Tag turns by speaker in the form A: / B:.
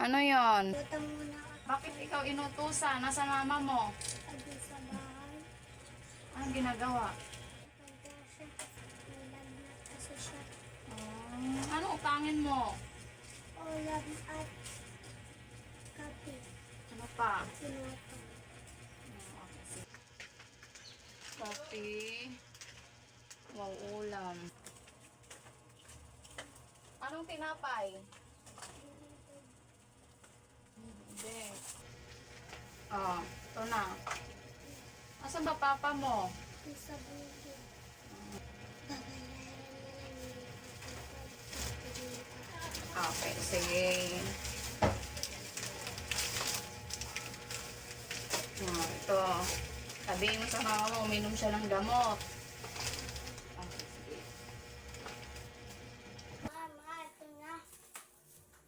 A: Ano yon?
B: Luto muna ako
A: Bakit ikaw inutusan? Nasa mama mo?
B: sa bahay.
A: Anong ginagawa?
B: Kaya siya, nilagnat kasi siya.
A: Ano utangin mo?
B: Ulam at kape.
A: Ano pa?
B: Sinuto.
A: Coffee. Wow, ulam. Anong tinapay? Hindi. Oh, ito na. Asan ba papa mo?
B: Sa bukid.
A: Okay, sige. Ito. Sabihin mo sa mama mo, uminom siya ng gamot.